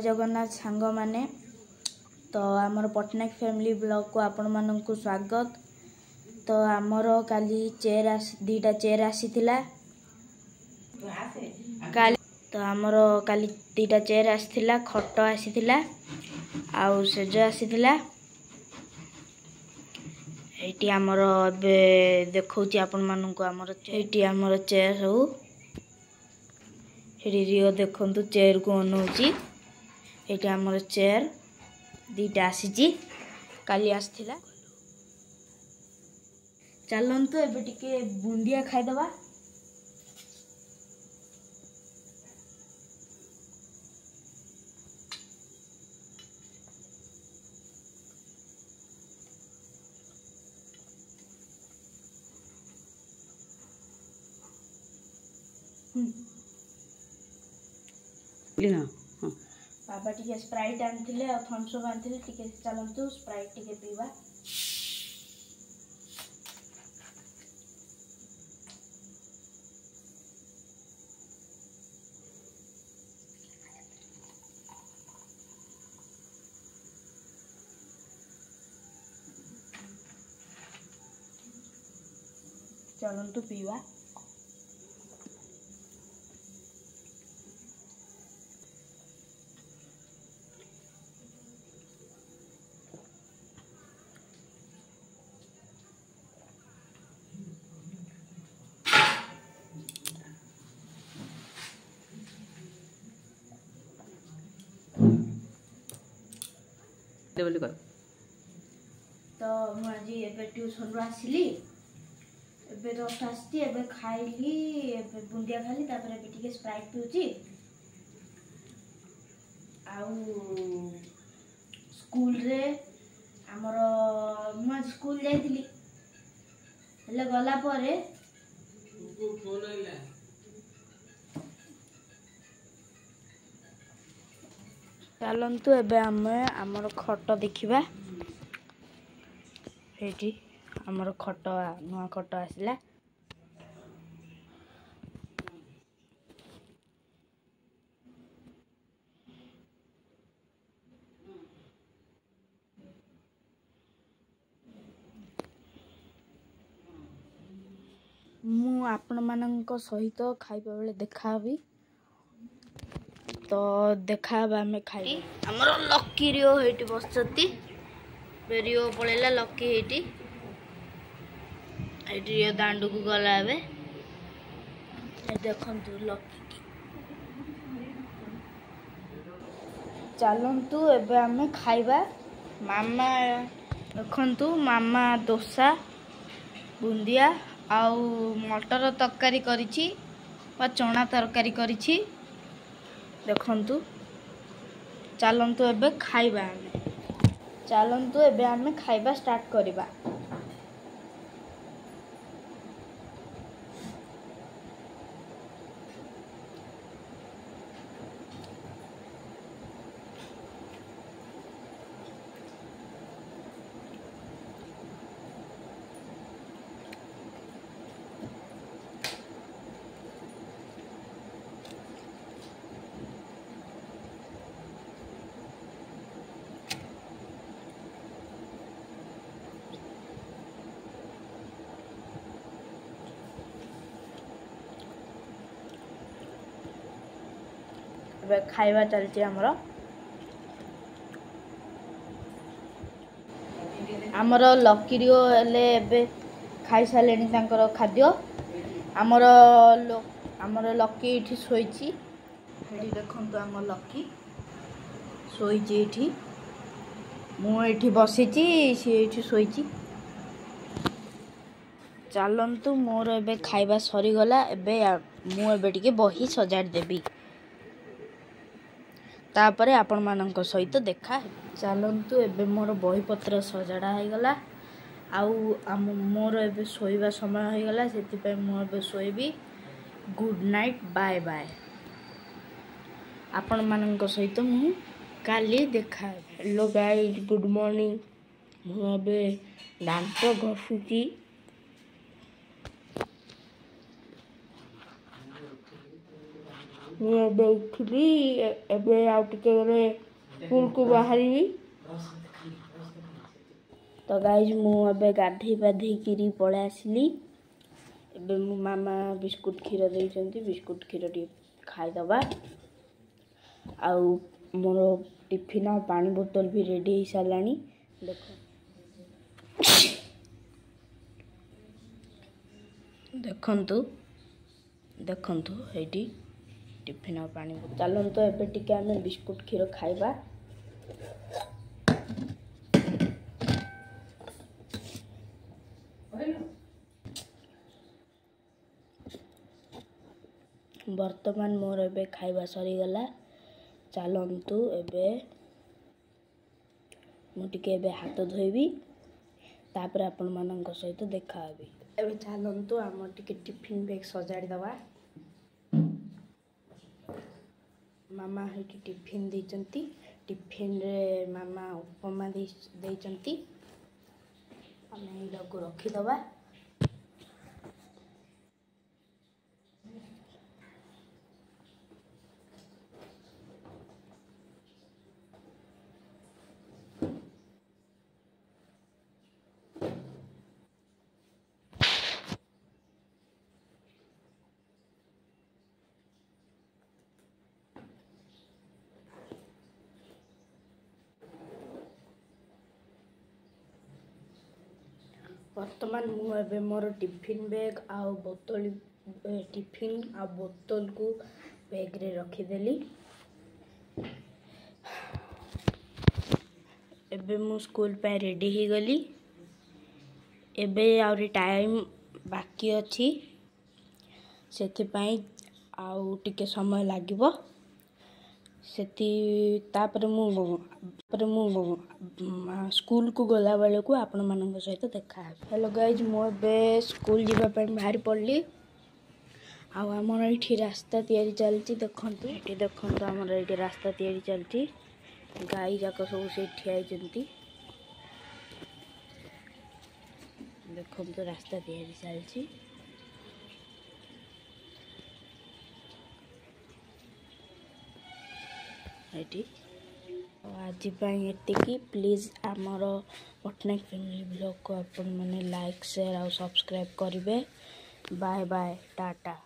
जगन्नाथ सांग माने तो आमर पटनायक फैमिली ब्लॉग को आपण मानक स्वागत। तो आमर काली दीटा चेयर आसीथिला तो आमर काली दीटा चेयर आसीथिला खट आसीथिला आउ सेज आसीथिला एटी आमर बे देखौची आपण मानक आमर एटी आमर चेयर सब रियो देखंतु चेयर को अनौची एटी आमर चेयर दीटा आसीची काली आसीथिला। चलंतु एबे टिके बुंदिया खाई दबा। बाबा टिके स्प्राइट आनथिले और थम्स अप आनथिले टिके चलंतु स्प्राइट टिके पीवा। चलंतु पीवा। तो मुझे एबे ट्यूशन रो आसिली एबे जस्ट आसी एबे खाइली एबे बुंदिया खाली तापर एबे टिके स्प्राइट पिउची आउ स्कूल रे हमर म स्कूल जाइतिली हले गला परे फोन आइला चलंतु एबे आमर खट देखिबा। एठी आमर खट नुआ खट आसिला मु आपण मानक सहित खाइबा बेले देखाबी। तो देखाबा में खाइ हमर लकी रियो हेटी बसचती बेरियो पळेला लकी हेटी एटी रियो दांडू को गला बे देखंतु लकी की चलंतु एबे हमें खाइबा। मामा देखंतु मामा डोसा बुंदिया आउ मटर तरकारी करिछि बा चना तरकारी करिछि देखंतु। चलंतु एबे खाइबा हमें चलंतु एबे हमें खाइबा स्टार्ट करिबा। खाइबा चलती आमर लकी रियो एले एबे खाई सालेनी तांकर खाद्य आमर लकी इठी सोईची हेडी देखंतु आमर लकी सोईची इठी मु इठी बसीची सी इठी सोईची। चलंतु मोर एबे खाइबा सरी गला एबे मु एबे टिके बही सजाड़ देबी तापरे आपण मानक सहित देखा। चलंतु एबे मोर बही पत्र सजाड़ा हो गला आउ मोर एबे सोइबा समय हो गला सेति पे मु एबे सोइबी। Good night bye bye. आपण मानक सहित मु काली देखा। हेलो गाइस गुड मॉर्निंग मु एबे दांत घसुची मुझे उठली एबे आउ टिके गले स्कूल को बाहरी। तो गाइज मुझे गाधे पाधे कि पलै आसली। एबे मो मामा बिस्कुट क्षीर देइछंती, बिस्कुट क्षीर टी खाइदबा। आउ मोर टिफिन और पानी बोतल भी रेडी हो सारानी। देखंतु देखंतु एटी टिफिन और पानी बोतल। चलन तो एबे टिके आमे बिस्कुट क्षीर खाइबा। वर्तमान मोर एबे खाइबा सरी गला। चलंतु एबे मुटिके एबे हाथ धोइबी, तापर आपण मानक सहित देखा हेबी। एबे चलंतु आम टिके टिफिन बैग सजाड़ी दवा। मामा हेटी टिफिन देइचंती, टिफिन रे मामा उपमा देइचंती। आमे एटा को रखी दवा। वर्तमान मुझे मोर टिफिन बैग आउ बोतल टिफिन आ बोतल को बैग रे रखीदेली। एबे मु स्कूल पे रेडी ही गली। एबे आउरी टाइम बाकी अछि, सेति पई आउ टिके समय लागिबो। सेति तापर मु स्कूल को गला बेले को आपण मानक सहित देखा। हेलो गाइज मो बे स्कूल जीवा पे बाहर पड़ली। आउ हमर एठी रास्ता तैयारी चलती। देखंतु एठी देखंतु हमर एठी रास्ता तैयारी चलती। गाई जाक सब से ठिया आइचंती। देखंतु रास्ता तैयारी चलती। एठी आज प्लीज आमर पटनायक फैमिली ब्लॉग को आपण मैंने लाइक शेयर और सब्सक्राइब करेंगे। Bye bye Tata.